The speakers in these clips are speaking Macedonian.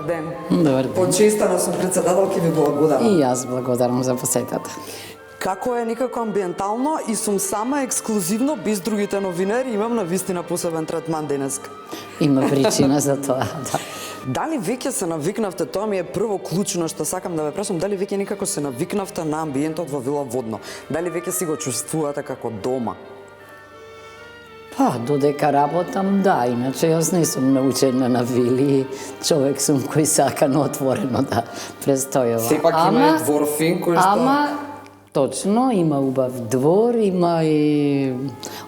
ден. Добар ден. Почестано сум председателки, ви благодарам. И јас благодарам за посетата. Како е некако амбиентално и сум сама ексклузивно без другите новинари, имам на вистина посебен третман денеска. Има причина за тоа, да. Дали веќе се навикнавте, тоа ми е прво клучно што сакам да ве прашам, дали веќе некако се навикнавте на амбиентот во Вила Водно? Дали веќе си го чувствувате како дома? Па, додека работам, да, иначе јас не сум научена на вили, човек сум кој сака на отворено да престојува. Сепак има и дворфин кој што... Ама, точно, има убав двор, има и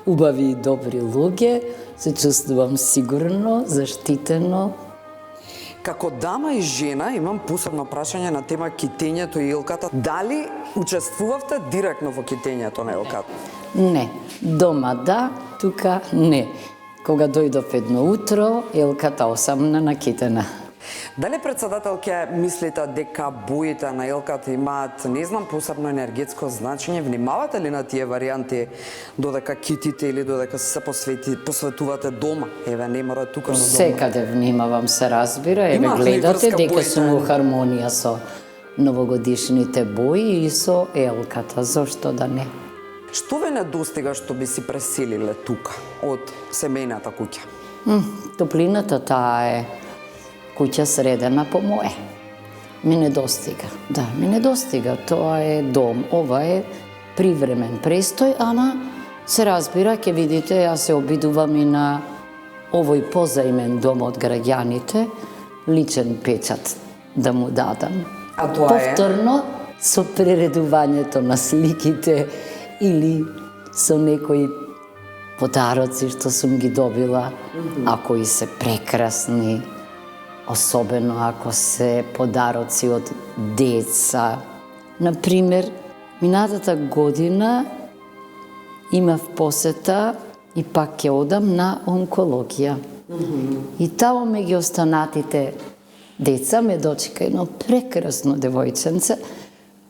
убави и добри луѓе, се чувствувам сигурно, заштитено. Како дама и жена имам посебно прашање на тема китењето и елката. Дали учествувавте директно во китењето на елката? Не, дома да, тука не. Кога дојдов едно утро, елката осамна накитена. Дали председателке мислите дека боите на елката имаат, не знам, посебно енергетско значење? Внимавате ли на тие варијанти додека китите или додека се посветувате дома? Еве, не мора тука на дома. Секаде внимавам, се разбира. Еве, Имаат ли гледате врска дека боите? сум во хармонија со новогодишните бои и со елката, зошто да не? Што ве недостига што би си преселиле тука од семејната куќа? Топлината, таа е куќа средена по мое. Ми недостига. Да, ми недостига. Тоа е дом. Ова е привремен престој, ама се разбира, ќе видите, јас се обидувам и на овој позаимен дом од граѓаните, личен печат да му дадам. А тоа е? Повторно, со прередувањето на сликите или со некои подароци што сум ги добила, ако и се прекрасни, особено ако се подароци од деца. Например, минатата година имав посета и пак ќе одам на онкологија. И тамо меѓу останатите деца ме дочека едно прекрасно девојченце,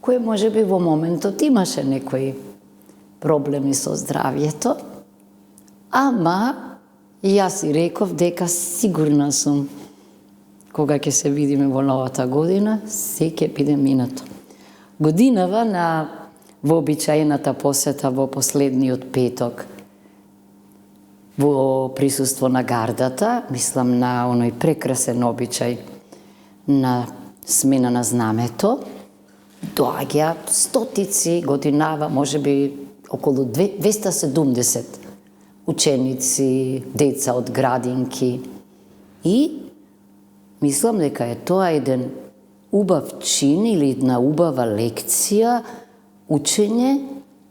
кој можеби во моментот имаше некои проблеми со здравјето, ама јас и реков дека сигурна сум кога ќе се видиме во новата година, се ќе биде минато. Годинава на вообичаената посета во последниот петок во присуство на гардата, мислам на оној прекрасен обичај на смена на знамето, доаѓа стотици годинава, можеби околу 270 ученици, деца од градинки и мислам дека е тоа еден убав чин или една убава лекција, учење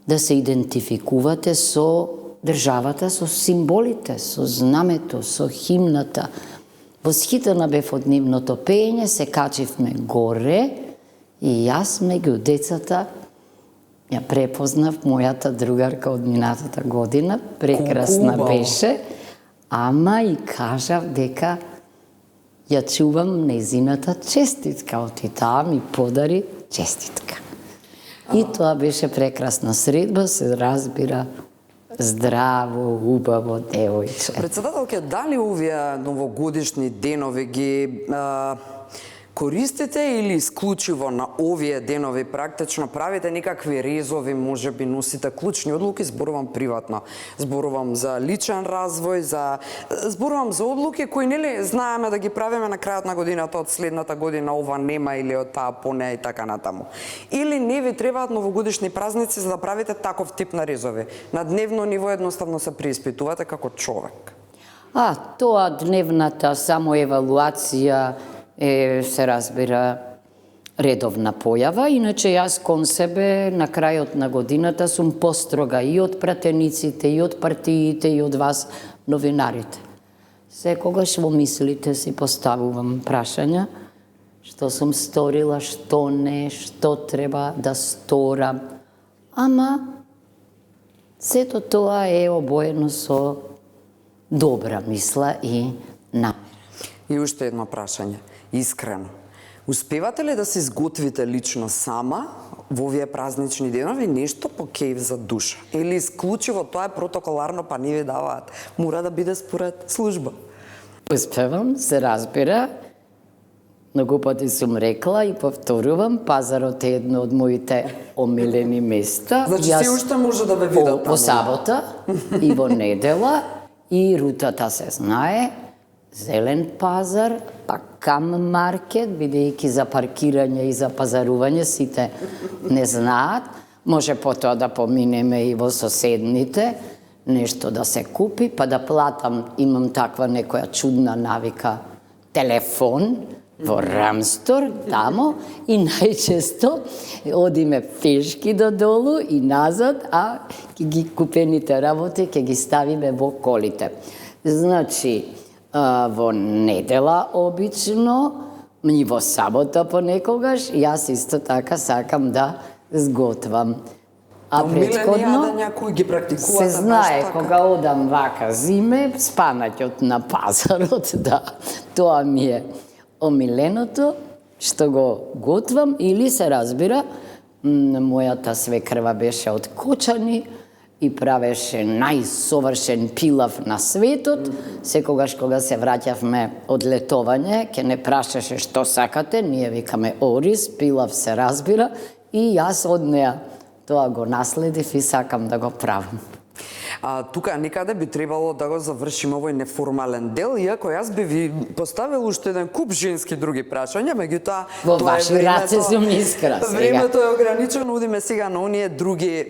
да се идентификувате со државата, со символите, со знамето, со химната. Восхитена бев од нивното пеење, се качивме горе и јас меѓу децата ја препознав мојата другарка од минатата година, прекрасна беше, ама и кажав дека ја чувам незината честитка, оти таа ми подари честитка. И тоа беше прекрасна средба, се разбира, здраво, убаво девојче. Председателке, дали овие новогодишни денови ги користите или исклучиво на овие денови практично правите некакви резови, можеби носите клучни одлуки, зборувам приватно, зборувам за личен развој, зборувам за одлуки кои нели знаеме да ги правиме на крајот на годината, од следната година ова нема или од таа поне и така натаму. Или не ви требаат новогодишни празници за да правите таков тип на резови? На дневно ниво едноставно се преиспитувате како човек. Тоа дневната самоевалуација се разбира редовна појава, иначе јас кон себе на крајот на годината сум построга и од пратениците, и од партиите, и од вас, новинарите. Секогаш во мислите си поставувам прашања, што сум сторила, што не, што треба да сторам. Ама, сето тоа е обоено со добра мисла и намера. И уште едно прашање. Искрено, успевате ли да се изготвите лично сама во овие празнични денови нешто по кејф за душа? Или исклучиво тоа е протоколарно, па не ви даваат? Мора да биде според служба. Успевам, се разбира. Многу пати сум рекла и повторувам, пазарот е едно од моите омилени места. Значи, се уште може да ве видат таму. Во сабота и во недела, и рутата се знае, Зелен пазар, па Кам маркет, бидејќи за паркирање и за пазарување сите не знаат. Може потоа да поминеме и во соседните, нешто да се купи, па да платам, имам таква некоја чудна навика, телефон, во Рамстор, тамо, и најчесто одиме пешки додолу и назад, а ги купените работи ќе ги ставиме во колите. Значи, во недела обично, и во сабота понекогаш, јас исто така сакам да сготвам. А претходно някои ги практикуваат, се знае, така. кога одам вака зиме, спанаќот на пазарот, да, тоа ми е омиленото, што го готвам, или се разбира, мојата свекрва беше од Кочани и правеше најсовршен пилав на светот. Секогаш кога се враќавме од летовање, ќе не прашаше што сакате, ние викаме ориз, пилав се разбира, и јас од неа тоа го наследив и сакам да го правам. Тука некаде би требало да го завршиме овој неформален дел, иако јас би ви поставил уште еден куп женски други прашања, меѓутоа Во ваши раце сум искра сега. Времето е ограничено, удиме сега на оние други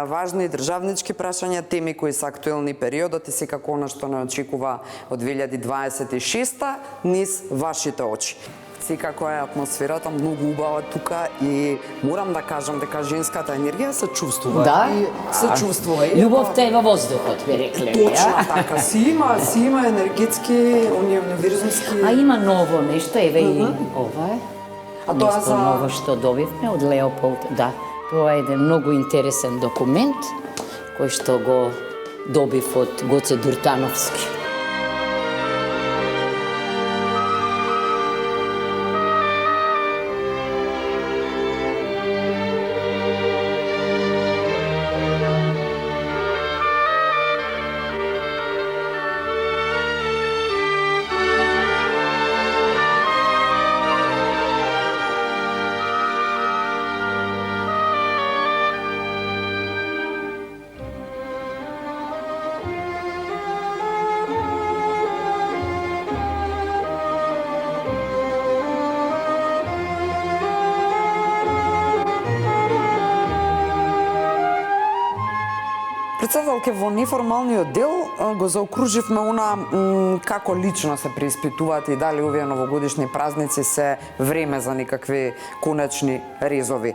важни државнички прашања, теми кои се актуелни периодот и секако она што не очекува од 2026 низ вашите очи. Секако е атмосферата многу убава тука и морам да кажам дека женската енергија се чувствува. Да, И се чувствува. Љубовта е во воздухот, би рекле. Точно така, си има енергетски, оние универзумски. А има ново нешто, еве и ова е. А тоа Нешто за ново што добивме од Леополд, да. Тоа е еден многу интересен документ кој што го добив од Гоце Дуртановски. Председателке, во неформалниот дел го заокруживме она како лично се преиспитуваат и дали овие новогодишни празници се време за некакви конечни резови.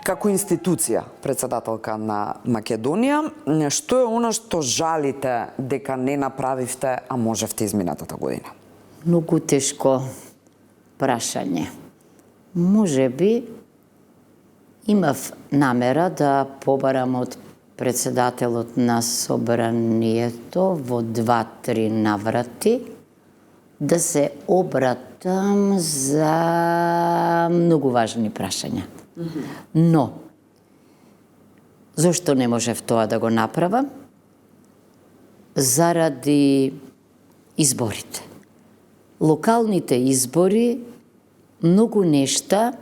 Како институција, председателка на Македонија, што е она што жалите дека не направивте, а можевте изминатата година? Многу тешко прашање. Може би имав намера да побарам од председателот на собранието во 2-3 наврати да се обратам за многу важни прашања. Но, зошто не можев тоа да го направам? Заради изборите. Локалните избори многу нешта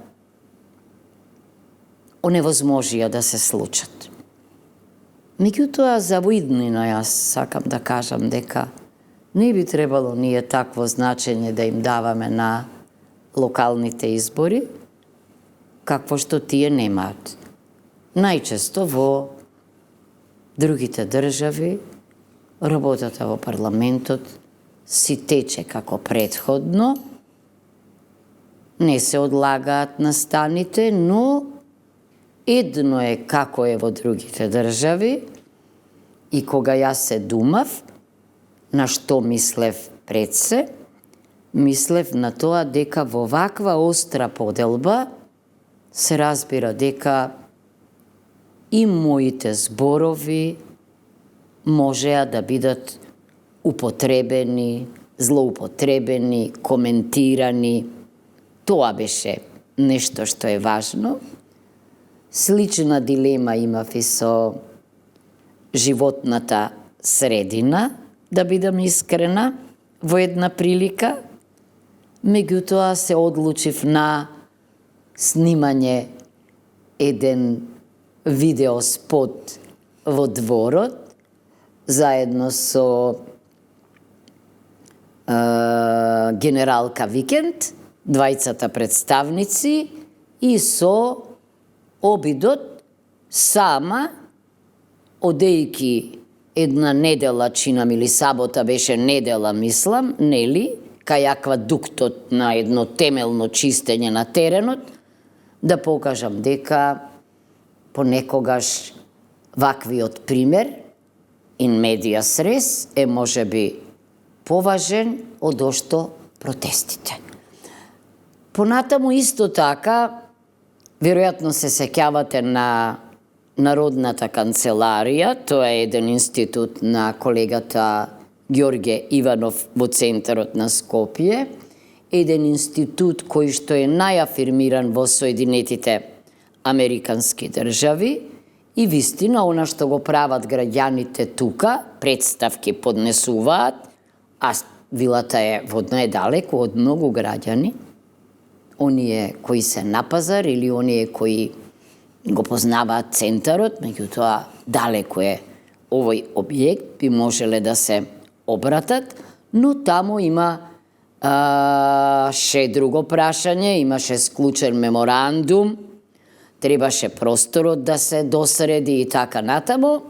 оневозможија да се случат. Меѓутоа, за во иднина јас сакам да кажам дека не би требало ние такво значење да им даваме на локалните избори, какво што тие немаат. Најчесто во другите држави работата во парламентот си тече како претходно, не се одлагаат настаните, но едно е како е во другите држави и кога јас се думав, на што мислев пред се, мислев на тоа дека во ваква остра поделба се разбира дека и моите зборови можеа да бидат употребени, злоупотребени, коментирани. Тоа беше нешто што е важно. Слична дилема имав и со животната средина, да бидам искрена, во една прилика. меѓутоа се одлучив на снимање еден видеоспот во дворот, заедно со генералка Викенд, двајцата представници, и со обидот сама, одејки една недела, чинам, или сабота беше недела, мислам, нели, кај аквадуктот на едно темелно чистење на теренот, да покажам дека понекогаш ваквиот пример, in medias res, е можеби поважен од ошто протестите. Понатаму исто така, веројатно се сеќавате на Народната канцеларија, тоа е еден институт на колегата Ѓорѓе Иванов во центарот на Скопје, еден институт кој што е најафирмиран во Соединетите Американски држави, и вистина, она што го прават граѓаните тука, представки поднесуваат, а вилата е водна е далеко од многу граѓани, оние кои се на пазар или оние кои го познаваат центарот, меѓутоа далеко е овој објект, би можеле да се обратат, но таму имаше друго прашање, имаше склучен меморандум, требаше просторот да се досреди и така натаму.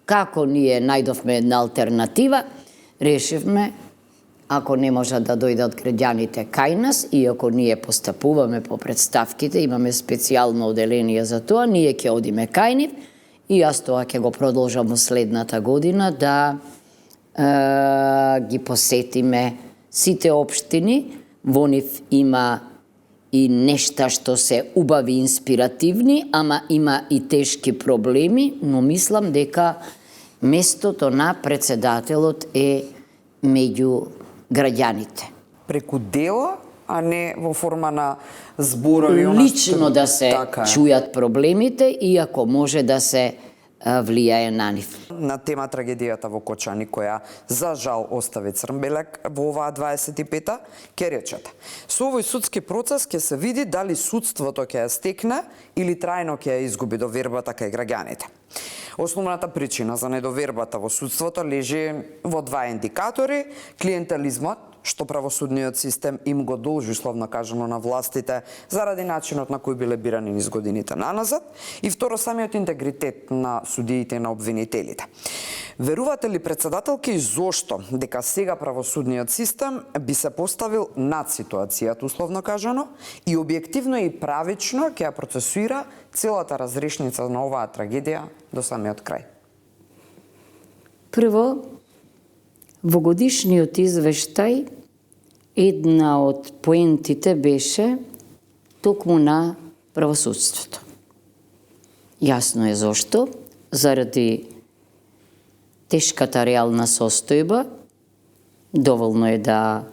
Како ние најдовме една алтернатива, решивме, ако не можат да дојдат граѓаните кај нас, и ако ние постапуваме по представките, имаме специјално оделение за тоа, ние ќе одиме кај нив, и јас тоа ќе го продолжам во следната година, да ги посетиме сите општини. Во нив има и нешта што се убави, инспиративни, ама има и тешки проблеми, но мислам дека местото на председателот е меѓу граѓаните. Преку дела, а не во форма на зборови. Лично да се така чујат проблемите и ако може да се влијае на нив. На тема трагедијата во Кочани, која за жал остави црн белег во оваа 25-та, ќе речете: со овој судски процес ќе се види дали судството ќе ја стекне или трајно ќе ја изгуби довербата кај граѓаните. Основната причина за недовербата во судството лежи во два индикатори: клиентелизмот, што правосудниот систем им го должи, условно кажано, на властите заради начинот на кој биле бирани низ годините наназад, и второ, самиот интегритет на судиите и на обвинителите. Верувате ли, председателки, зошто дека сега правосудниот систем би се поставил над ситуацијата, условно кажано, и објективно и правично ќе ја процесуира целата разрешница на оваа трагедија до самиот крај? Прво, во годишниот извештај една од поентите беше токму на правосудството. Јасно е зошто, заради тешката реална состојба, доволно е да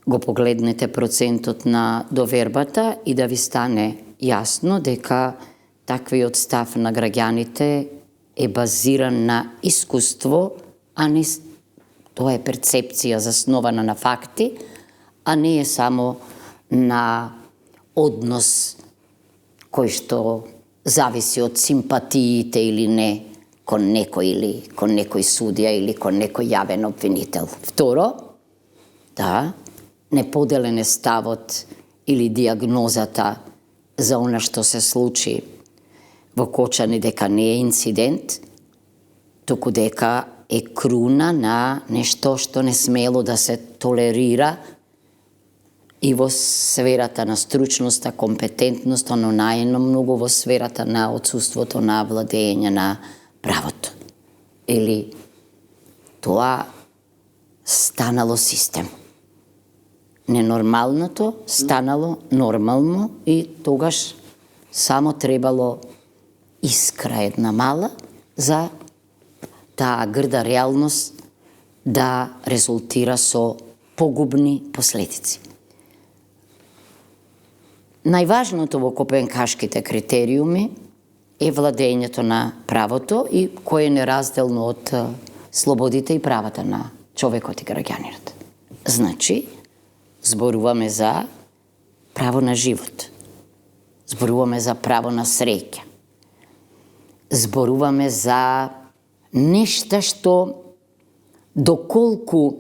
го погледнете процентот на довербата и да ви стане јасно дека таквиот став на граѓаните е базиран на искуство, а не тоа е перцепција заснована на факти, а не е само на однос кој што зависи од симпатиите или не кон некој или кон некој судија или кон некој јавен обвинител. Второ, да, неподелен е ставот или диагнозата за она што се случи во Кочани, дека не е инцидент, туку дека е круна на нешто што не смело да се толерира и во сферата на стручноста, компетентноста, но најмногу во сферата на отсуството на владење на правото. Или тоа станало систем. Ненормалното станало нормално и тогаш само требало искра една мала за таа грда реалност да резултира со погубни последици. Најважното во Копенхашките критериуми е владењето на правото и кое е неразделно од слободите и правата на човекот и граѓанинот. Значи, зборуваме за право на живот. Зборуваме за право на среќа. Зборуваме за нешта што доколку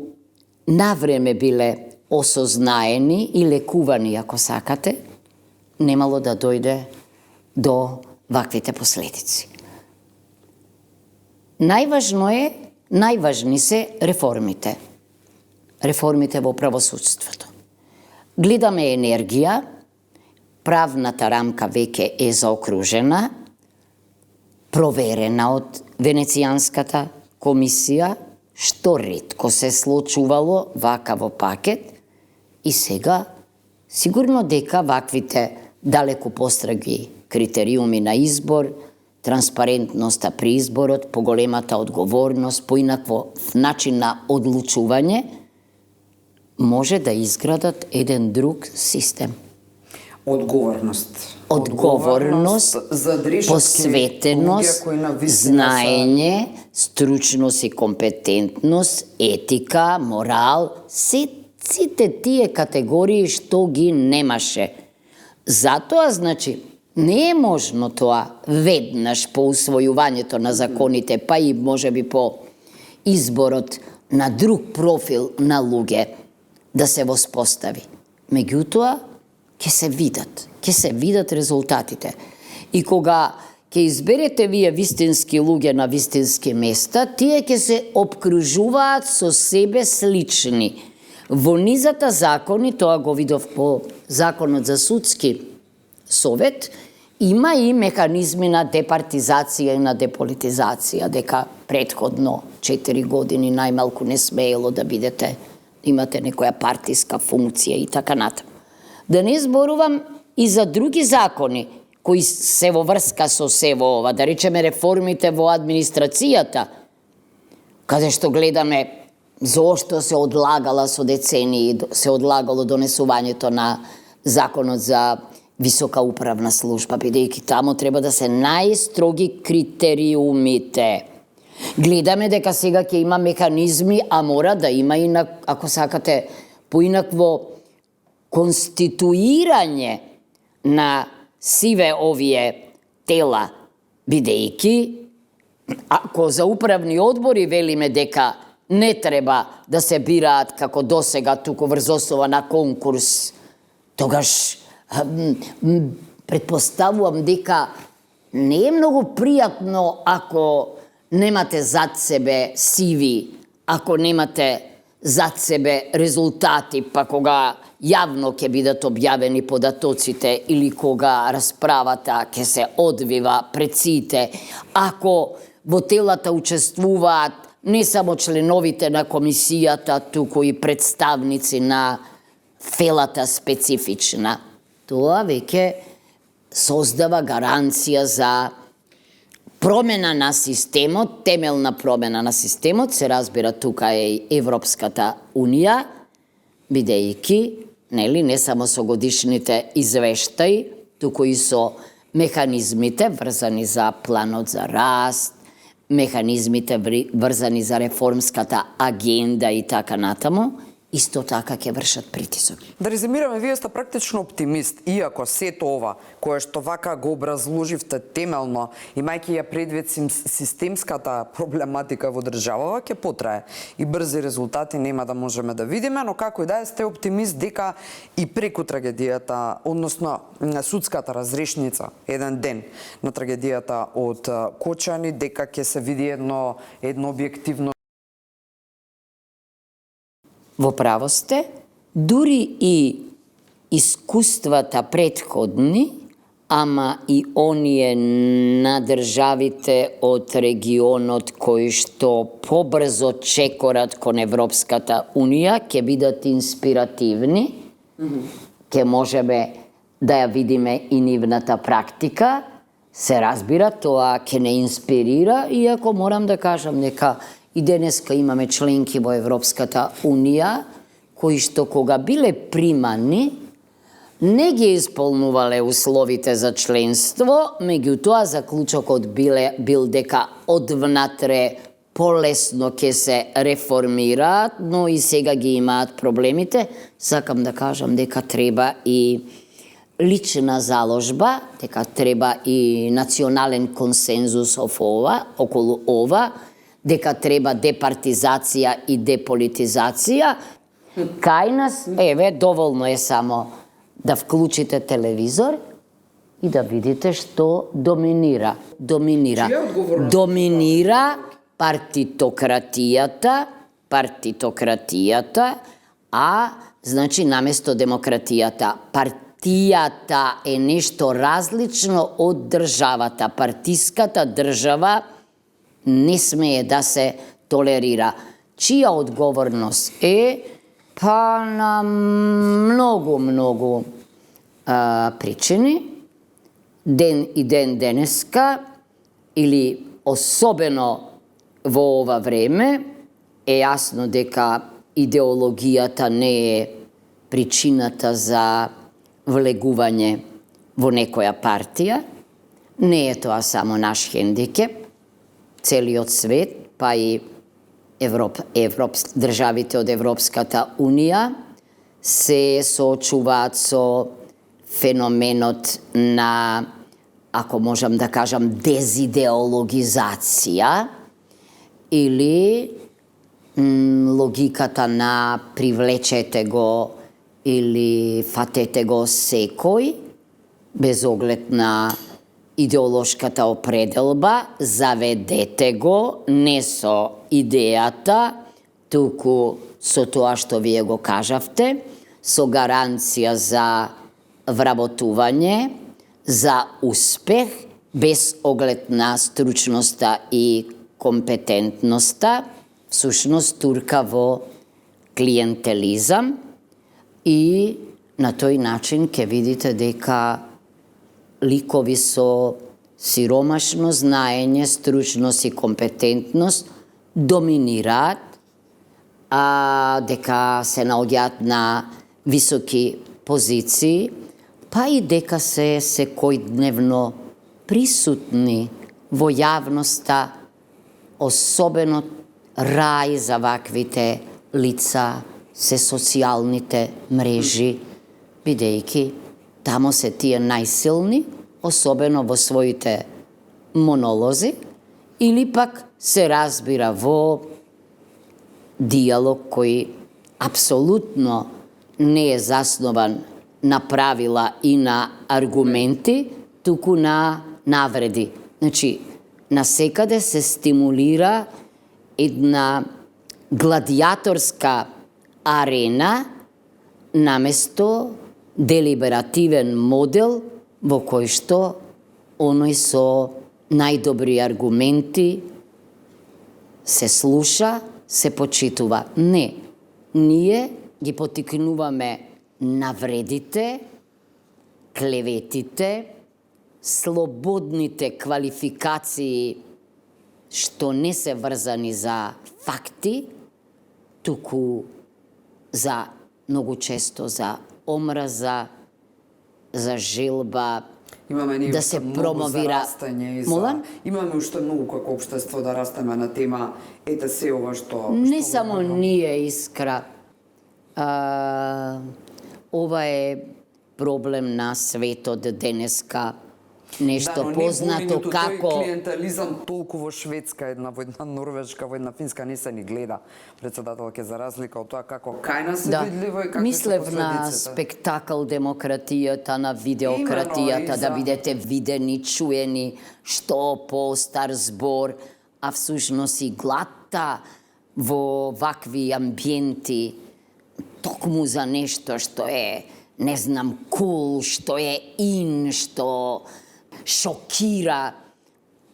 навреме биле осознаени и лекувани, ако сакате, немало да дојде до ваквите последици. Најважни се реформите. Реформите во правосудството. Гледаме енергија, правната рамка веќе е заокружена, проверена од Венецијанската комисија, што ретко се случувало вака во пакет, и сега сигурно дека ваквите далеку постраги критериуми на избор, транспарентноста при изборот, поголемата одговорност, поинакво начин на одлучување, може да изградат еден друг систем. Одговорност, посветеност, знаење, стручност и компетентност, етика, морал, сите тие категории што ги немаше. Затоа, значи, не е можно тоа веднаш по усвојувањето на законите, па и можеби по изборот на друг профил на луѓе да се воспостави. Меѓутоа, ќе се видат резултатите. И кога ќе изберете вие вистински луѓе на вистински места, тие ќе се обкружуваат со себе слични. Во низата закони, тоа го видов по Законот за судски совет, има и механизми на департизација и на деполитизација, дека претходно 4 години најмалку не смеело да бидете, имате некоја партиска функција и така натаму. Да не зборувам и за други закони кои се во врска со сево ова, да речеме реформите во администрацијата, каде што гледаме зошто се одлагала со децении, се одлагало донесувањето на Законот за висока управна служба, бидејќи таму треба да се најстроги критериумите. Гледаме дека сега ќе има механизми, а мора да има и, ако сакате, поинакво конституирање на сиве овие тела, бидејќи ако за управни одбори велиме дека не треба да се бираат како досега, туку врз основа на конкурс, тогаш предпоставувам дека не е многу пријатно ако немате зад себе сиви, ако немате зад себе резултати, па кога јавно ќе бидат објавени податоците или кога расправата ќе се одвива пред сите, ако во телата учествуваат не само членовите на комисијата, туку и представници на фелата специфична. Тоа веќе создава гаранција за промена на системот, темелна промена на системот, се разбира тука е и Европската Унија, бидејќи не само со годишните извештаи, туку и со механизмите врзани за планот за раст, механизмите врзани за реформската агенда и така натаму, исто така ќе вршат притисок. Да резимираме, вие сте практично оптимист, иако сето ова, кое што вака го образложивте темелно, имајќи ја предвид системската проблематика во државава, ќе потрае и брзи резултати нема да можеме да видиме, но како и да е, сте оптимист дека и преку трагедијата, односно судската разрешница, еден ден на трагедијата од Кочани, дека ќе се види едно објективно. Во право сте, дури и искуствата претходни, ама и оние на државите од регионот кои што побрзо чекорат кон Европската Унија, ќе бидат инспиративни, ќе можеме да ја видиме и нивната практика, се разбира, тоа ќе не инспирира, иако морам да кажам дека и денеска имаме членки во Европската Унија, кои што кога биле примани, не ги исполнувале условите за членство, меѓутоа заклучокот бил дека одвнатре полесно ќе се реформираат, но и сега ги имаат проблемите. Сакам да кажам дека треба и лична заложба, дека треба и национален консензус околу ова, дека треба департизација и деполитизација. Кај нас, еве, доволно е само да вклучите телевизор и да видите што доминира. Чија е одговорност? Доминира партитократијата, а значи наместо демократијата, партијата е нешто различно од државата. Партиската држава не смее да се толерира. Чија одговорност е? Па на многу причини. Ден и ден денеска, или особено во ова време, е јасно дека идеологијата не е причината за влегување во некоја партија. Не е тоа само наш хендикеп. Целиот свет, па и државите од Европската Унија се соочуваат со феноменот на, ако можам да кажам, дезидеологизација или логиката на привлечете го или фатете го секој, без оглед на идеолошката определба, заведете го не со идејата, туку со тоа што вие го кажавте, со гаранција за вработување, за успех, без оглед на стручноста и компетентноста, всушност турка во клиентелизам, и на тој начин ќе видите дека ликови со сиромашно знаење, стручност и компетентност доминираат, а дека се наоѓаат на високи позиции, па и дека се секојдневно присутни во јавноста, особено рај за ваквите лица се социјалните мрежи, бидејќи тамо се тие најсилни, особено во своите монолози, или пак се разбира во диалог кој апсолутно не е заснован на правила и на аргументи, туку на навреди. Значи, насекаде се стимулира една гладиаторска арена наместо делиберативен модел во кој што оној со најдобри аргументи се слуша, се почитува. Не, ние ги поттикнуваме навредите, клеветите, слободните квалификации што не се врзани за факти, туку за многу често за омраза, за желба, да се промовира. Имаме уште многу како општество да растеме на тема ете се ова што... Не само ние, Искра. Ова е проблем на светот денеска. Нешто познато како... Тој клиентелизам толку во Шведска, во една Норвешка, во една Финска не се ни гледа, председателке, за разлика од тоа како кај нас е видливо и какви се последиците. Мислев на спектакл демократијата, на видеократијата, да бидете видени, чуени, што по-стар збор, а всушност и глата во вакви амбиенти, токму за нешто што е, не знам, кул, што е ин, што шокира,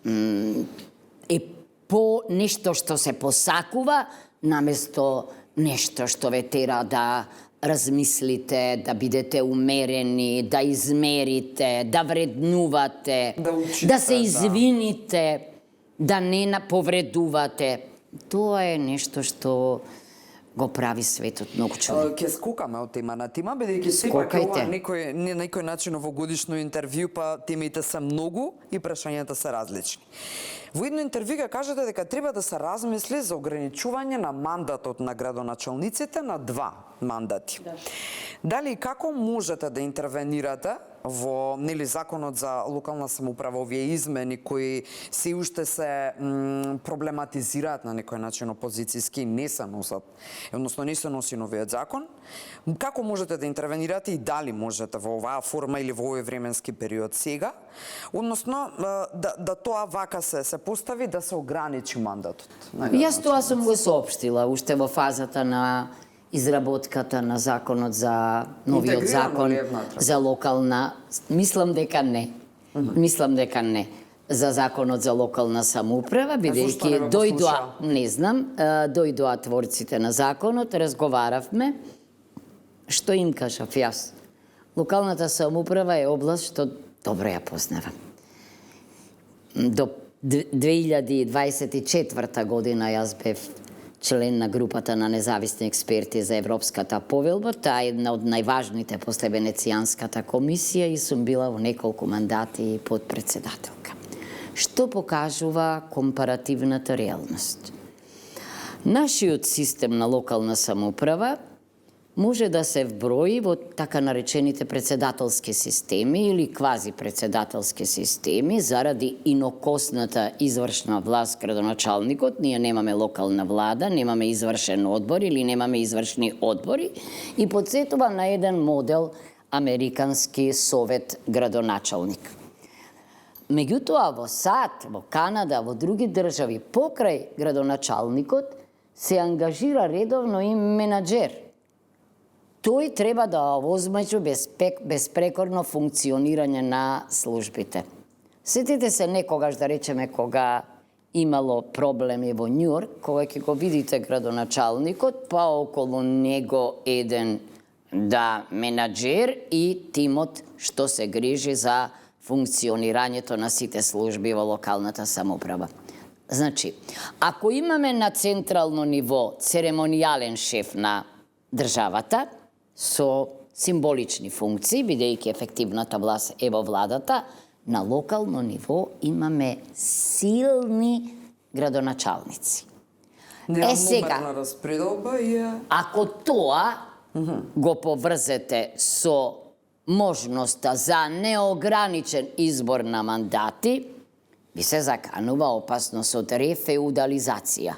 е по нешто што се посакува, наместо нешто што ве тера да размислите, да бидете умерени, да измерите, да вреднувате, да се извините, да не повредувате. Тоа е нешто што го прави светот многу чуден. Ќе скокаме од тема на тема, бидејќи сепак ова Скокајте. на некој начин овогодишно интервју, па темите се многу и прашањата се различни. Во едно интервју ќе кажете дека треба да се размисли за ограничување на мандатот на градоначалниците на 2 мандати. Да. Дали и како можете да интервенирате во законот за локална самоуправа, овие измени кои се уште се проблематизираат на некој начин опозицијски, не се носат, односно не се носи новиот закон, како можете да интервенирате и дали можете во оваа форма или во овој временски период сега, односно да тоа вака се постави да се ограничи мандатот? Јас тоа сум го соопштила уште во фазата на изработката на законот за новиот закон за локална, мислам дека не. Мислам дека не. За законот за локална самоуправа, бидејќи дојдоа, не знам, дојдоа творците на законот, разговаравме, што им кажав јас. Локалната самоуправа е област што добро ја познавам. До 2024 година јас бев член на групата на независни експерти за Европската повелба. Таа е една од најважните после Венецијанската комисија и сум била во неколку мандати подпредседателка. Што покажува компаративната реалност? Нашиот систем на локална самоуправа може да се вброи во така наречените председателски системи или квази председателски системи заради инокосната извршна власт градоначалникот. Ние немаме локална влада, немаме извршен одбор или немаме извршни одбори и подсетува на еден модел американски совет градоначалник. Меѓутоа во САД, во Канада, во други држави покрај градоначалникот се ангажира редовно и менаџер. Тој треба да овозмеѓу безпрекорно функционирање на службите. Сетите се некогаш, да речеме, кога имало проблеми во Њујорк, кога ќе го видите градоначалникот, па околу него еден менаџер и тимот што се грижи за функционирањето на сите служби во локалната самоуправа. Значи, ако имаме на централно ниво церемонијален шеф на државата, со символични функции, бидејќи ефективната власт е во владата, на локално ниво имаме силни градоначалници. Сега, распределба и ако тоа го поврзете со можноста за неограничен избор на мандати, ви се заканува опасност од рефеудализација.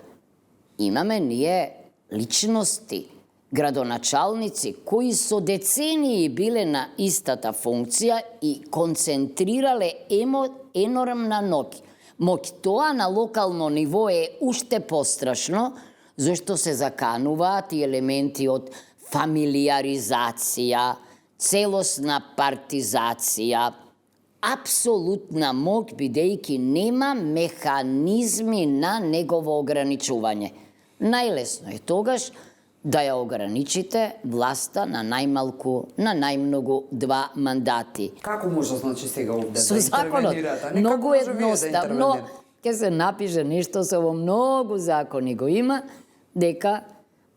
Имаме ние личности, градоначалници кои со децении биле на истата функција и концентрирале енормна моќ. Тоа на локално ниво е уште пострашно, зашто се закануваат и елементи од фамилиаризација, целосна партизација, апсолутна моќ, бидејќи нема механизми на негово ограничување. Најлесно е тогаш да ја ограничите власта на најмалку, на најмногу 2 мандати. Како може, значи, сега овде со да законот, интервенирате? многу едноставно, ќе се напише нешто со во многу закони го има, дека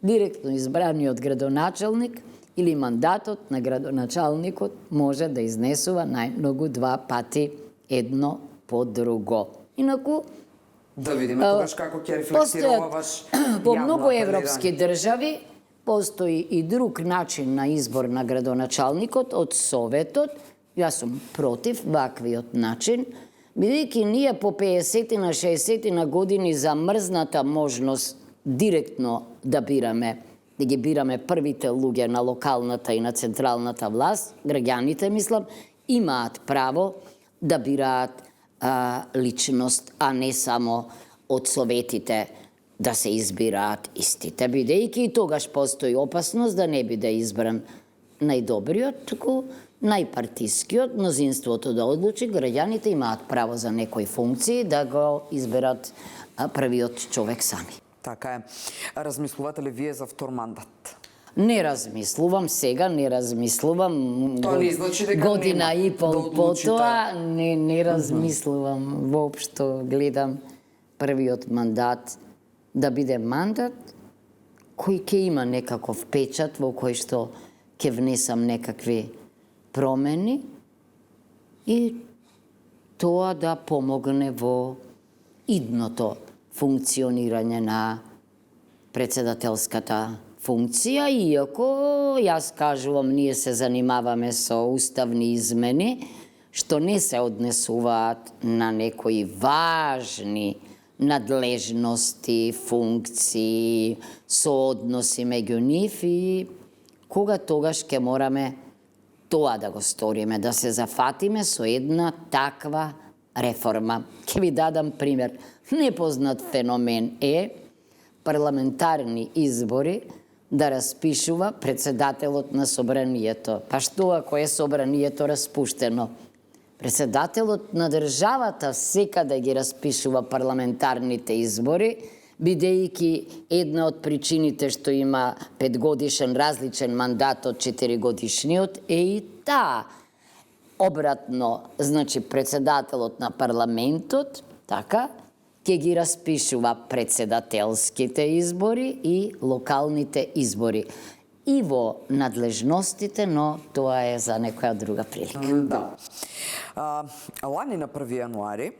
директно избраниот градоначалник или мандатот на градоначалникот може да изнесува најмногу 2 пати едно по друго. Инаку, да видиме тогаш како ќе рефлектира ваш по многу европски држави постои и друг начин на избор на градоначалникот од Советот. Јас сум против ваквиот начин, бидејќи ние по 50 на 60 на години замрзната можност директно да ги бираме првите луѓе на локалната и на централната власт, граѓаните, мислам, имаат право да бираат личност, а не само од советите да се избираат истите, бидејќи и тогаш постои опасност да не биде избран најдобриот, туку најпартискиот, мнозинството да одлучи, граѓаните имаат право за некои функции да го изберат првиот човек сами. Така е. Размислувате ли вие за втор мандат? Не размислувам сега, не размислувам. Тоа не значи дека година нема и пол да одлучите. потоа, не размислувам. Воопшто гледам првиот мандат да биде мандат кој ќе има некаков печат во кој што ќе внесам некакви промени и тоа да помогне во идното функционирање на председателската функција, иако јас кажувам, ние се занимаваме со уставни измени, што не се однесуваат на некои важни надлежности, функции, соодноси меѓу нив и кога тогаш ќе мораме тоа да го сториме, да се зафатиме со една таква реформа. Ќе ви дадам пример. Непознат феномен е парламентарни избори да распишува председателот на собранието. Па што ако е собранието распуштено? Председателот на државата секаде ги распишува парламентарните избори, бидејќи една од причините што има 5-годишен различен мандат од 4-годишниот е и таа. Обратно, значи председателот на парламентот, така, ќе ги распишува председателските избори и локалните избори. И во надлежностите, но тоа е за некоја друга прилика. Да. Лани на 1 јануари,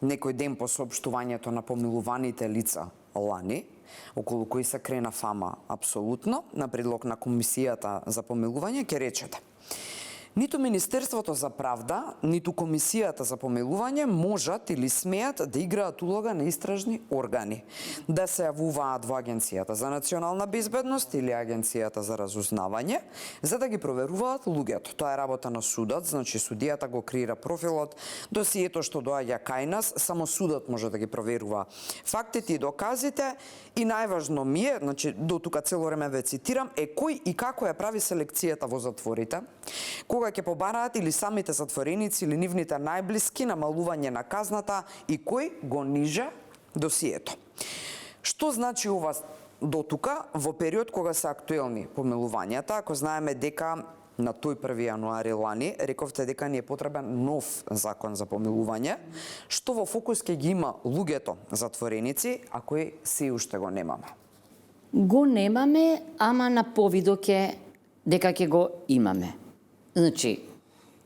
некој ден по соопштувањето на помилуваните лица лани, околу кои се крена фама апсолутно, на предлог на Комисијата за помилување, ќе речете: ниту Министерството за правда, ниту Комисијата за помилување можат или смеат да играат улога на истражни органи, да се јавуваат во Агенцијата за национална безбедност или Агенцијата за разузнавање, за да ги проверуваат луѓето. Тоа е работа на судот, значи судијата го креира профилот, досието што доаѓа кај нас, само судот може да ги проверува фактите и доказите и најважно ми е, значи до тука цело време ве цитирам, е кој и како ја прави селекцијата во затворите, кога ќе побараат или самите затвореници или нивните најблиски намалување на казната и кој го ниже досието. Што значи ова до тука во период кога се актуелни помилувањата, ако знаеме дека на тој 1 јануари лани рековте дека ни е потребен нов закон за помилување, што во фокус ќе ги има луѓето затвореници, а кои се уште го немаме? Го немаме, ама на повидок е дека ќе го имаме. Значи,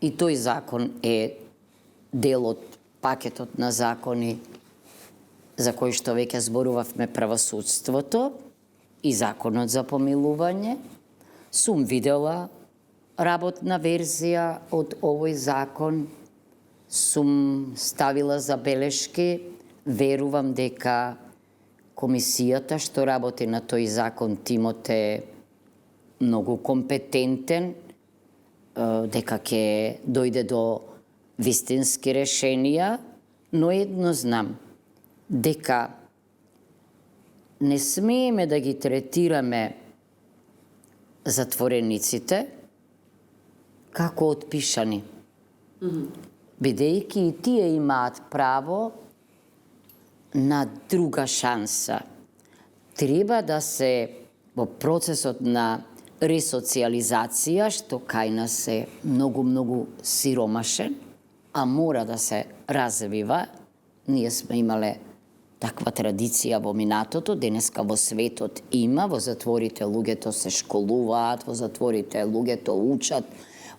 и тој закон е дел од пакетот на закони за кои што веќе зборувавме правосудството и законот за помилување. Сум видела работна верзија од овој закон, сум ставила забелешки, верувам дека комисијата што работи на тој закон, тимот е многу компетентен, дека ќе дојде до вистински решенија, но едно знам, дека не смееме да ги третираме затворениците како отпишани. Бидејќи и тие имаат право на друга шанса. Треба да се во процесот на ресоциализација, што кај нас е многу сиромашен, а мора да се развива. Ние сме имале таква традиција во минатото, денеска во светот има, во затворите луѓето се школуваат, во затворите луѓето учат,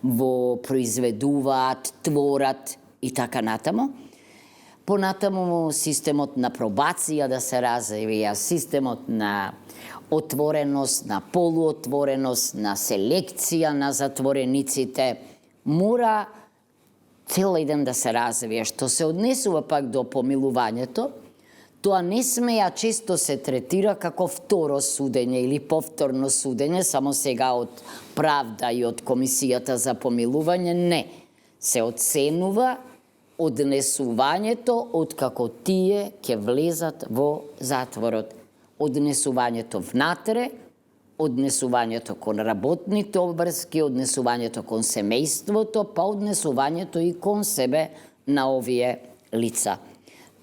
во произведуваат, творат и така натаму. Понатаму системот на пробација да се развија, системот на отвореност, на полуотвореност, на селекција на затворениците, мора цел еден да се развие. Што се однесува пак до помилувањето, тоа не смеја често се третира како второ судење или повторно судење, само сега од правда и од Комисијата за помилување, не. Се оценува однесувањето од како тие ќе влезат во затворот. Однесувањето внатре, однесувањето кон работните обврски, однесувањето кон семејството, па однесувањето и кон себе на овие лица.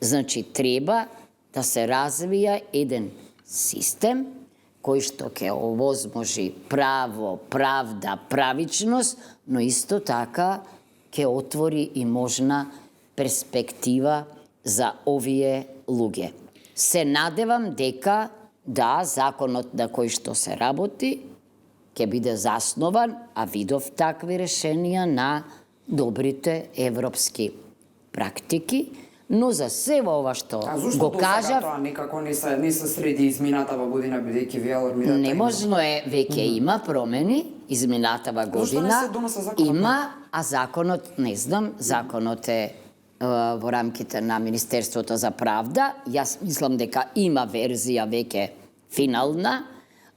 Значи, треба да се развија еден систем кој што ќе овозможи право, правда, правичност, но исто така ќе отвори и можна перспектива за овие луѓе. Се надевам дека да, законот на кој што се работи ќе биде заснован, а видов такви решенија на добрите европски практики, но за себе ова што А зошто го до сега кажав, тоа некако не се среди изминатава година, бидејќи вие алармирате? неможно е, веќе има промени, изминатава Зошто не година се доноса законот? има, а законот, не знам, законот е во рамките на Министерството за правда. Јас мислам дека има верзија веќе финална,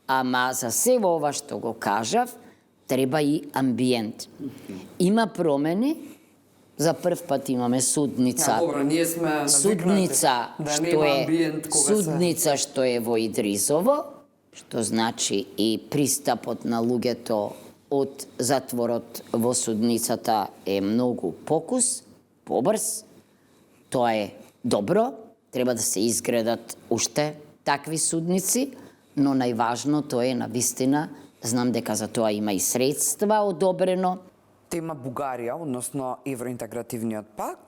ама за себе ова што го кажав, треба и амбиент. Има промени, за прв пат имаме судница. Добро, ние сме навикнати Судница да што нема е амбиент кога судница што е во Идризово, што значи и пристапот на луѓето од затворот во судницата е многу покус, побрз. Тоа е добро, треба да се изградат уште такви судници, но најважното е навистина, знам дека за тоа има и средства одобрено. Тема Бугарија, односно евроинтегративниот пакт,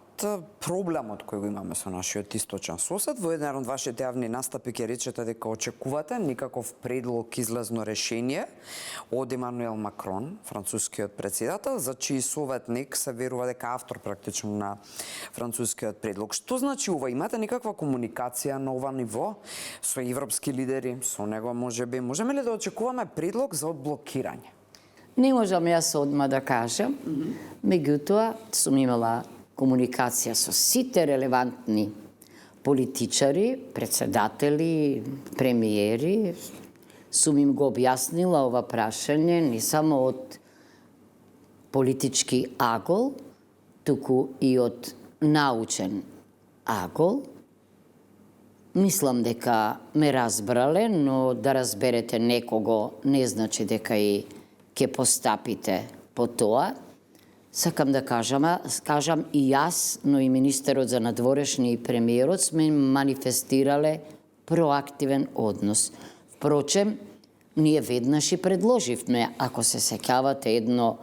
проблемот кој го имаме со нашиот источен сосед, во еден од вашите јавни настапи ќе речете дека очекувате некаков предлог излезно решение од Емануел Макрон, францускиот претседател, за чиј советник се верува дека автор практично на францускиот предлог. Што значи ова? Имате некаква комуникација на ова ниво со европски лидери, со него можеби? Можеме ли да очекуваме предлог за одблокирање? Не можам јас одма да кажам, меѓутоа сум имала комуникација со сите релевантни политичари, председатели, премиери, сум им го објаснила ова прашање не само од политички агол, туку и од научен агол. Мислам дека ме разбрале, но да разберете некого не значи дека и ќе постапите по тоа. Сакам да кажам и јас, но и министерот за надворешни и премиерот сме манифестирале проактивен однос. Впрочем, ние веднаш и предложивме, ако се сеќавате, едно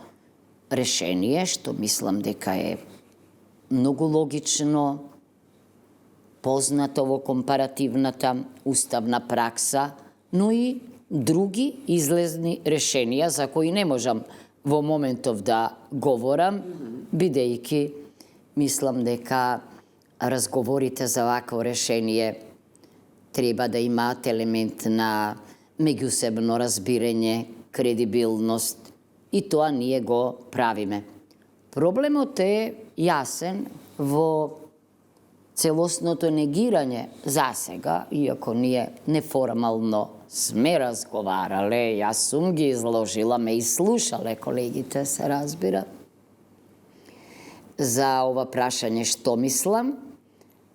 решение што мислам дека е многу логично, познато во компаративната уставна пракса, но и други излезни решенија за кои не можам во моментов да говорам, бидејќи мислам дека разговорите за вакво решение треба да имаат елемент на меѓусебно разбирање, кредибилност, и тоа ние го правиме. Проблемот е јасен во целосното негирање засега, иако ние неформално сме разговарале, јас сум ги изложила, ме и слушале колегите, се разбира, за ова прашање што мислам.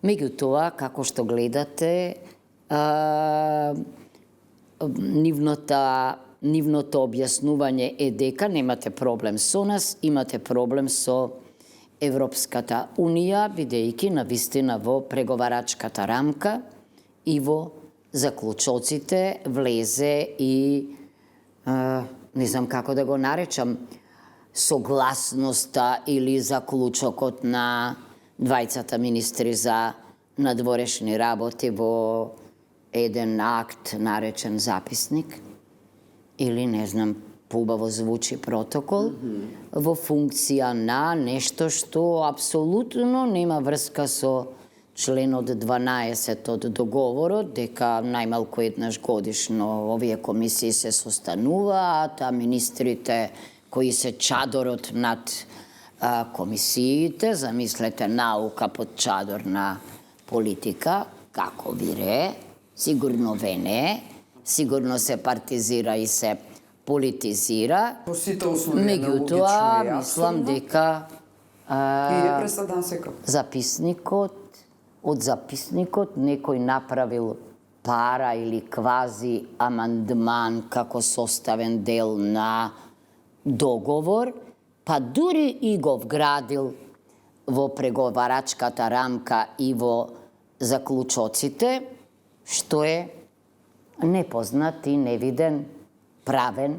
Меѓутоа, како што гледате, нивното објаснување е дека немате проблем со нас, имате проблем со Европската Унија, бидејќи навистина во преговарачката рамка и во заклучоците влезе и, не знам како да го наречам, согласноста или заклучокот на двајцата министри за надворешни работи во еден акт наречен записник, или не знам, поубаво звучи протокол, во функција на нешто што апсолутно нема врска со членот 12 од договорот, дека најмалку еднаш годишно овие комисии се состануваат, а министрите кои се чадорот над комисиите, замислете наука под чадор на политика, како вире, сигурно вене, сигурно се партизира и се политизира. По сите условија меѓутоа, мислам дека и е преседан секој. Од записникот некој направил пара или квази амандман како составен дел на договор, па дури и го вградил во преговарачката рамка и во заклучоците, што е непознат и невиден правен,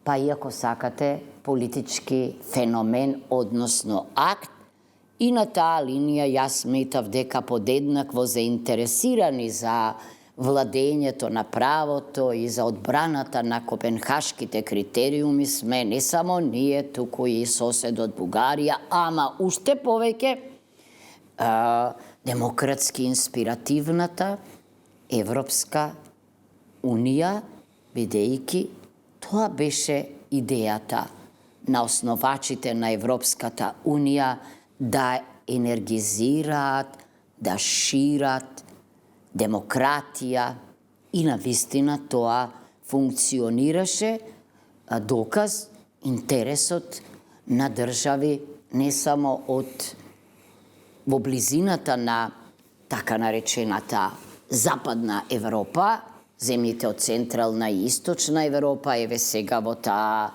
па иако сакате политички феномен, односно акт. И на таа линија јас сметав дека подеднакво заинтересирани за владењето на правото и за одбраната на копенхашките критериуми сме не само ние, туку и соседот Бугарија, ама уште повеќе демократски инспиративната Европска Унија, бидејќи тоа беше идејата на основачите на Европската Унија да енергизираат, да шират демократија и навистина тоа функционираше, доказ интересот на држави не само во близината на така наречената Западна Европа, земјите од Централна и Источна Европа, еве сега во таа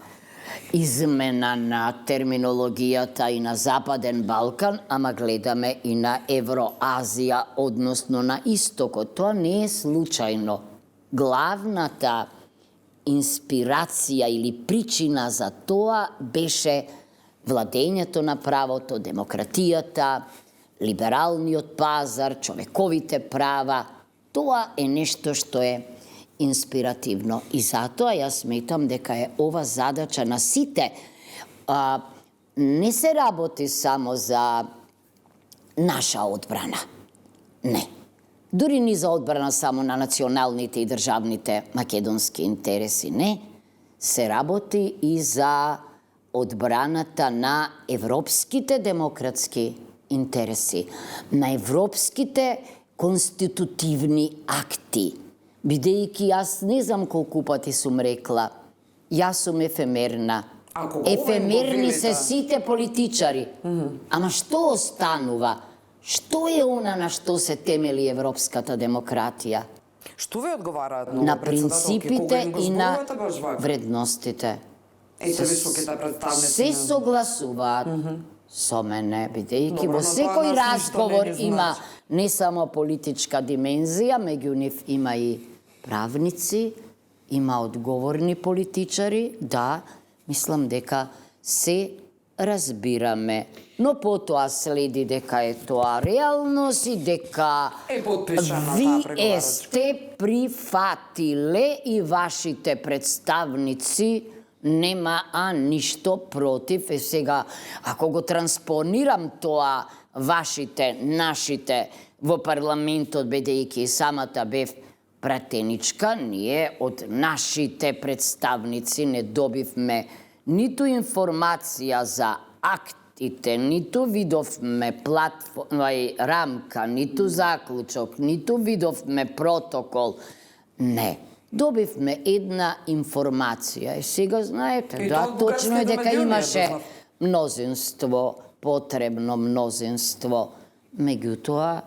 измена на терминологијата и на Западен Балкан, ама гледаме и на Евроазија, односно на Истокот. Тоа не е случајно. Главната инспирација или причина за тоа беше владењето на правото, демократијата, либералниот пазар, човековите права. Тоа е нешто што е инспиративно. И затоа јас сметам дека е ова задача на сите. Не се работи само за наша одбрана. Не. Дури ни за одбрана само на националните и државните македонски интереси. Не. Се работи и за одбраната на европските демократски интереси, на европските конститутивни акти. Бидејќи јас не знам колку пати сум рекла, јас сум ефемерна. Ефемерни се сите политичари. Ама што останува? Што е она на што се темели европската демократија? Што ви одговараат на принципите и на вредностите? Се согласуваат со мене, бидејќи во секој разговор има не само политичка димензија, меѓу нив има и правници, има одговорни политичари, да, мислам дека се разбираме. Но потоа следи дека е тоа реалност и дека вие сте прифатиле и вашите представници нема ништо против. Сега, ако го транспонирам тоа вашите, нашите во парламентот, бидејќи самата бев пратеничка, ние од нашите представници не добивме ниту информација за актите, ниту видовме рамка, ниту заклучок, ниту видовме протокол. Не. Добивме една информација. И сега знаете, да, точно е дека имаше мнозинство, потребно мнозинство. Меѓутоа,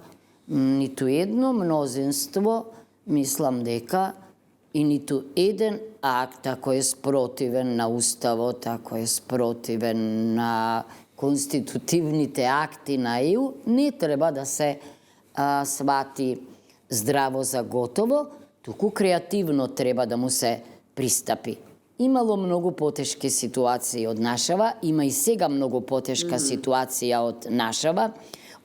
ниту едно мнозинство, мислам дека, и ниту еден акт, ако е спротивен на Уставот, ако е спротивен на конститутивните акти на ЕУ, не треба да се свати здраво за готово, туку креативно треба да му се пристапи. Имало многу потешки ситуации од нашава, има и сега многу потешка ситуација од нашава.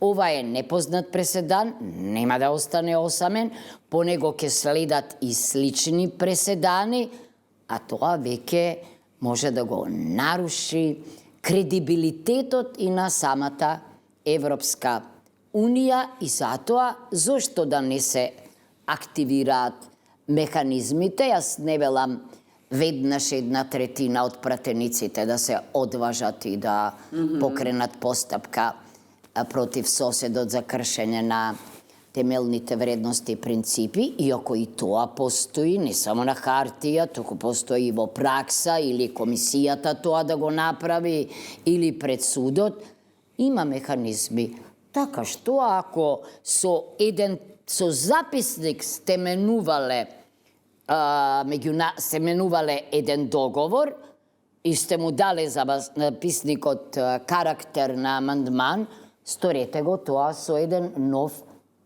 Ова е непознат преседан, нема да остане осамен, по него ќе следат и слични преседани, а тоа веќе може да го наруши кредибилитетот и на самата Европска Унија и затоа зошто да не се активираат механизмите. Јас не велам веднаш 1/3 од пратениците да се одважат и да покренат постапка против соседот за кршење на темелните вредности и принципи, иако и тоа постои не само на хартија, туку постои и во пракса, или комисијата тоа да го направи, или пред судот, има механизми. Така што ако со записник сте менувале еден договор и сте му дале записникот карактер на амандман, сторете го тоа со еден нов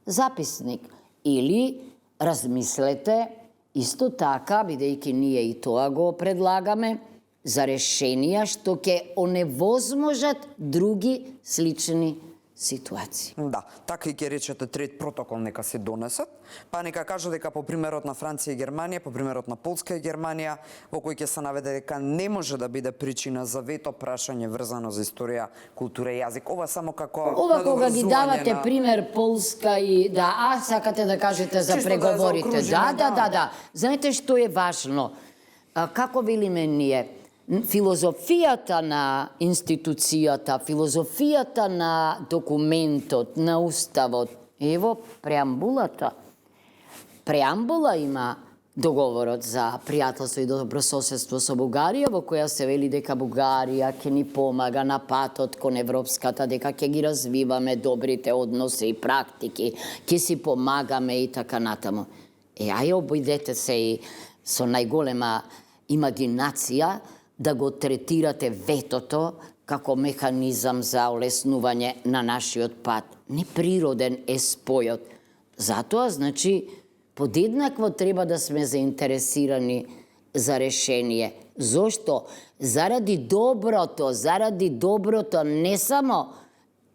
записник. Или размислете исто така, бидејќи ние и тоа го предлагаме, за решенија што ќе оневозможат други слични ситуација. Да, така и ќе речете трет протокол нека се донесат, па нека кажа дека по примерот на Франција и Германија, по примерот на Полска и Германија, во кој ќе се наведе дека не може да биде причина за вето прашање врзано за историја, култура и јазик. Ова само како Ова кога ги давате на... пример Полска и сакате да кажете за Чисто да ја преговорите. заокружиме, Да. Знаете што е важно? Како велиме ние? Филозофијата на институцијата, филозофијата на документот, на уставот, ево преамбулата. Преамбула има договорот за пријателство и добрососедство со Бугарија, во која се вели дека Бугарија ќе ни помага на патот кон европската, дека ќе ги развиваме добрите односи и практики, ќе си помагаме и така натаму. Ај обидете се и со најголема имагинација да го третирате ветото како механизам за олеснување на нашиот пат. Неприроден е спојот. Затоа, значи, подеднакво треба да сме заинтересирани за решение. Зошто? Заради доброто не само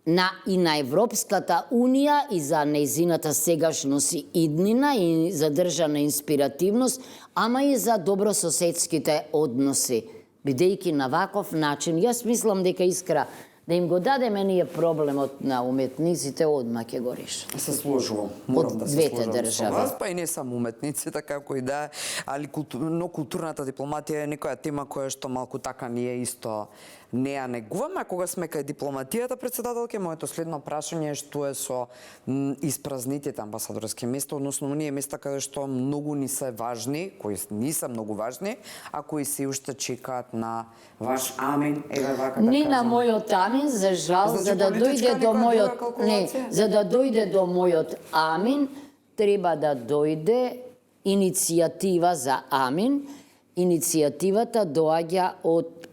на Европската Унија и за нејзината сегашност и иднина и задржана инспиративност, ама и за добрососедските односи. Бидејќи на ваков начин, јас мислам дека Искра, да им го дадеме ние проблемот на уметниците, одма ќе го решат. Се сложувам. Морам да се двете сложам држави. со вас, па и не само уметниците, како и да е, али но културната дипломатија е некоја тема која што малку така ние исто не ја негуваме. А кога сме кај дипломатијата, председателке, моето следно прашање е што е со испразнетите амбасадорски места, односно оние места каде што многу ни се важни, кои не се многу важни, а кои се уште чекаат на ваш амин, еве вака да Не кажам. на мојот амин, за жал, Значи, за да политичка дојде до некоја мојот, друга калкулација? за да дојде до мојот амин, треба да дојде иницијатива за амин. Иницијативата доаѓа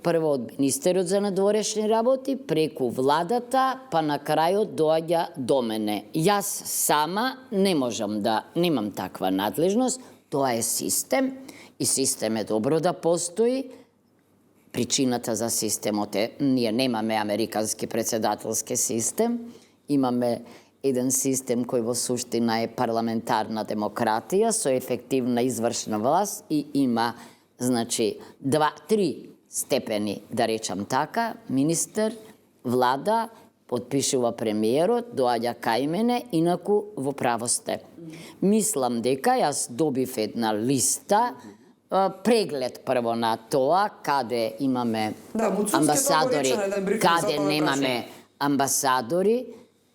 прво од Министерот за надворешни работи, преку владата, па на крајот доаѓа до мене. Јас сама не можам немам таква надлежност, тоа е систем и систем е добро да постои. Причината за системот е, ние немаме американски председателски систем, имаме еден систем кој во суштина е парламентарна демократија со ефективна извршна власт и има, значи, 2-3 степени, да речам така, министер, влада, подпишува премиерот, доаѓа кај мене, инаку во право сте. Мислам дека јас добив една листа, преглед прво на тоа, каде имаме амбасадори, каде немаме амбасадори,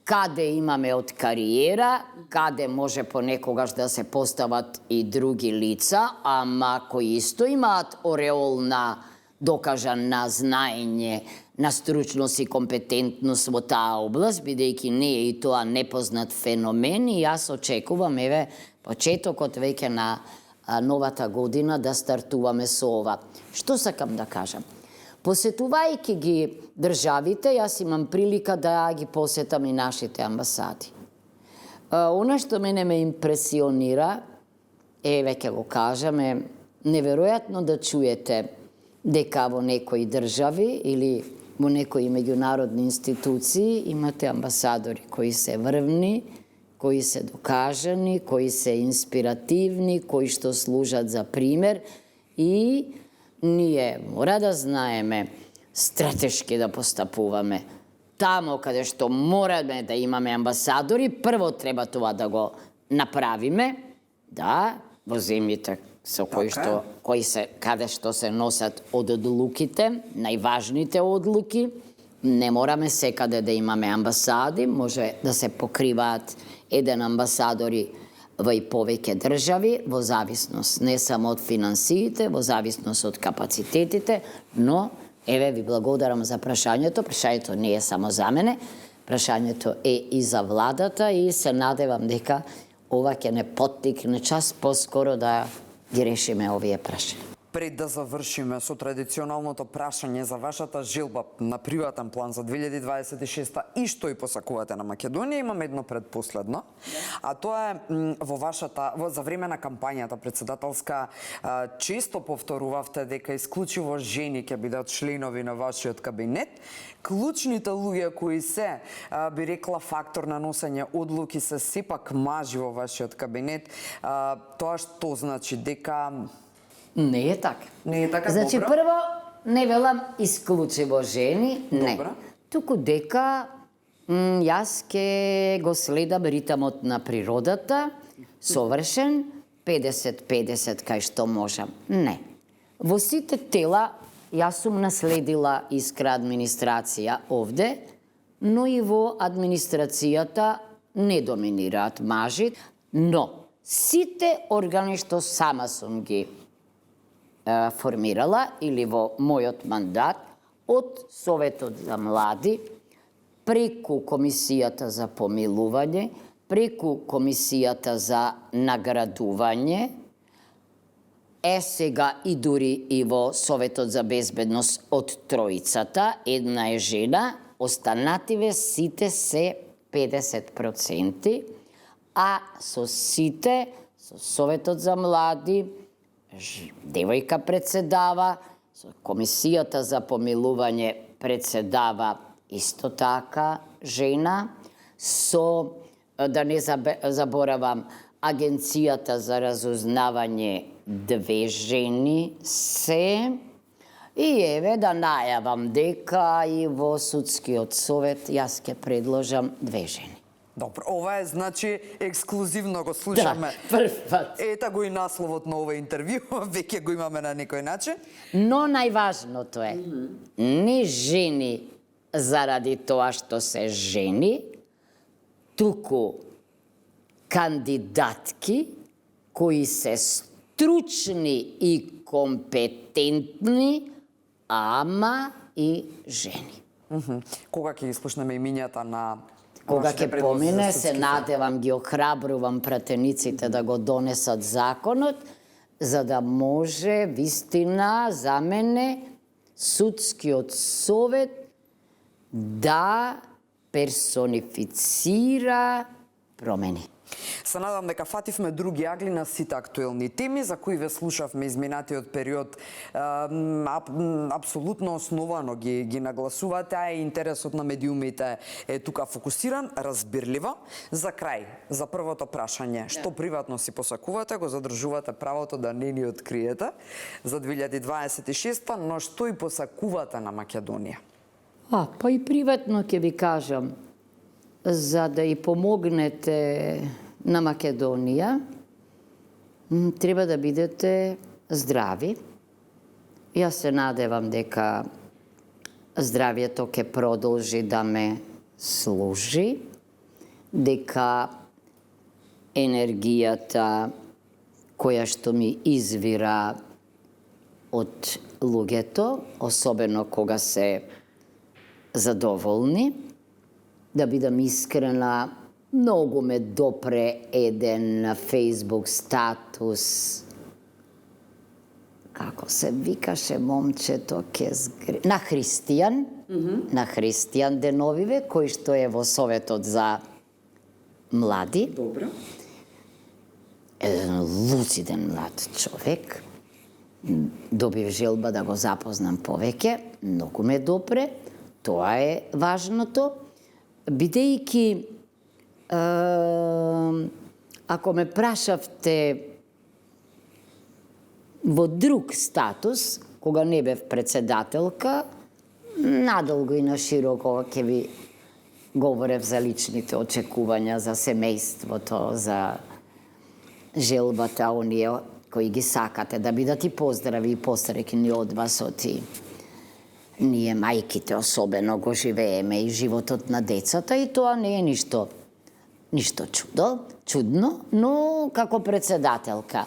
каде имаме од кариера, каде може понекогаш да се постават и други лица, ама кои исто имаат ореол на докажан на знаење, на стручност и компетентност во таа област, бидејќи не е и тоа непознат феномен и јас очекувам, еве, почетокот веќе на новата година да стартуваме со ова. Што сакам да кажам? Посетувајќи ги државите, јас имам прилика да ги посетам и нашите амбасади. Она што мене ме импресионира, веќе го кажам, е неверојатно да чуете дека во некои држави или во некои меѓународни институции имате амбасадори кои се врвни, кои се докажани, кои се инспиративни, кои што служат за пример и ние мора да знаеме стратешки да постапуваме. Тамо каде што мораме да имаме амбасадори, прво треба тоа да го направиме, да, во земјите со каде што се носат одлуките, најважните одлуки. Не мораме секаде да имаме амбасади, може да се покриваат еден амбасадори во и повеќе држави, во зависност не само од финансиите, во зависност од капацитетите, но еве ви благодарам за прашањето. Прашањето не е само за мене, прашањето е и за владата и се надевам дека ова ќе не поттикне час поскоро да ги решиме овие прашања. Пред да завршиме со традиционалното прашање за вашата желба на приватен план за 2026 и што и посакувате на Македонија, имам едно предпоследно. А тоа е за време на кампањата председателска често повторувавте дека исклучиво жени ќе бидат членови на вашиот кабинет. Клучните луѓе кои се, би рекла, фактор на носење одлуки се сепак мажи во вашиот кабинет. Тоа што значи дека Не е така. Не е така, Значи, добро. прво, не велам исклучиво жени, не. Добро. Туку дека јас ке го следам ритамот на природата, совршен, 50-50 кај што можам. Не. Во сите тела, јас сум наследила искра администрација овде, но и во администрацијата не доминираат мажи, но сите органи што сама сум ги формирала или во мојот мандат од Советот за млади, преку Комисијата за помилување, преку Комисијата за наградување, сега и дури и во Советот за безбедност од тројцата, една е жена, останативе сите се 50%, а со сите, со Советот за млади, девојка председава, со Комисијата за помилување председава исто така жена, со, да не заборавам, Агенцијата за разузнавање 2 жени се, и еве да најавам дека и во Судскиот совет јас ќе предложам 2 жени. Добро, ова е, значи, ексклузивно го слушаме. Да, прв пат. Ета го и насловот на ова интервју, веќе го имаме на некој начин. Но најважното е, не жени заради тоа што се жени, туку кандидатки кои се стручни и компетентни, ама и жени. Кога ќе ги слушнеме имињата на Кога вашите ќе предлози помине, за се судски надевам, ги охрабрувам пратениците да го донесат законот, за да може вистина за мене Судскиот совет да персонифицира промени. Се надам дека фативме други агли на сите актуелни теми за кои ве слушавме изминатиот период. Апсолутно основано ги нагласувате, а интересот на медиумите е тука фокусиран, разбирливо. За крај, за првото прашање, што приватно си посакувате, го задржувате правото да не ни откриете за 2026, но што и посакувате на Македонија? Па и приватно ќе ви кажам, за да и помогнете на Македонија, треба да бидете здрави. Јас се надевам дека здравието ќе продолжи да ме служи, дека енергијата која што ми извира од луѓето, особено кога се задоволни, да бидам искрена, многу ме допре еден на Facebook статус, како се викаше момчето, на Христијан, на Христијан Деновиве, кој што е во Советот за млади. Добро. Еден луциден млад човек. Добив желба да го запознам повеќе, многу ме допре, тоа е важното. Бидејќи, ако ме прашавте во друг статус, кога не бев председателка, надолго и на широко ќе ви говорев за личните очекувања, за семејството, за желбата, оние кои ги сакате да бидат и поздрави и посреќни од вас, оти ние мајките особено го живееме и животот на децата, и тоа не е ништо чудно, но како председателка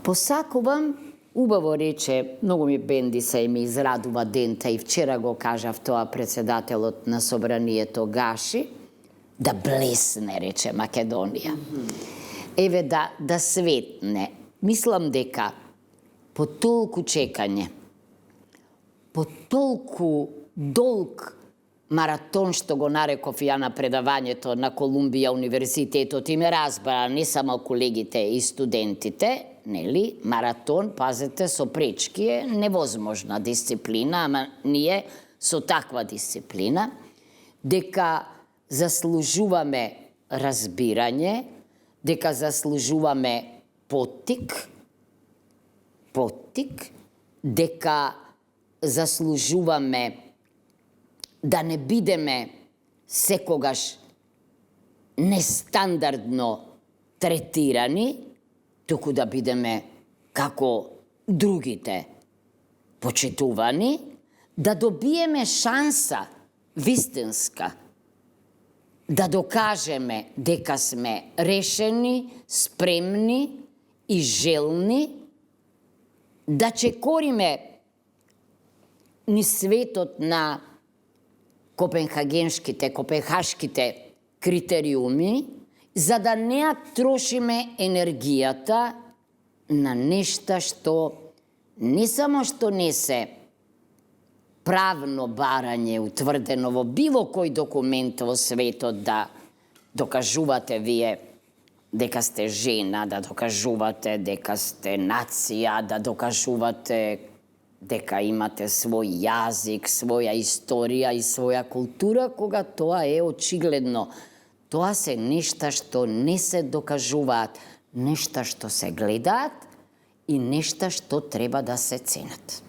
посакувам, убаво рече, многу ми бенди се и ми израдува дента, и вчера го кажав тоа председателот на собранието Гаши, да блесне, рече Македонија. Еве да светне. Мислам дека по толку чекање, по толку долг маратон, што го нареков ја на предавањето на Колумбија универзитетот, и ме разбара не само колегите и студентите, нели, маратон, пазете, со пречки е невозможна дисциплина, ама ние со таква дисциплина, дека заслужуваме разбирање, дека заслужуваме поттик, дека заслужуваме да не бидеме секогаш нестандардно третирани, туку да бидеме како другите почитувани, да добиеме шанса вистинска, да докажеме дека сме решени, спремни и желни да чекориме низ светот на копенхашките критериуми, за да не ја трошиме енергијата на нешта што не само што не се правно барање утврдено во било кој документ во светот, да докажувате вие дека сте жена, да докажувате дека сте нација, да докажувате дека имате свој јазик, своја историја и своја култура, кога тоа е очигледно. Тоа се нешта што не се докажуваат, нешта што се гледаат и нешта што треба да се ценат.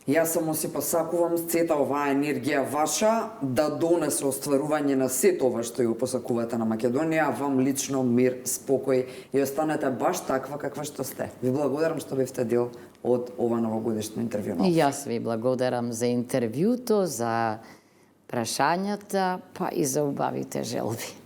Јас само си посакувам сета оваа енергија ваша да донесе остварување на сето ова што ја посакувате на Македонија, вам лично мир, спокој и останете баш таква каква што сте. Ви благодарам што бевте дел од ова новогодишно интервју. И јас ви благодарам за интервјуто, за прашањата, па и за убавите желби.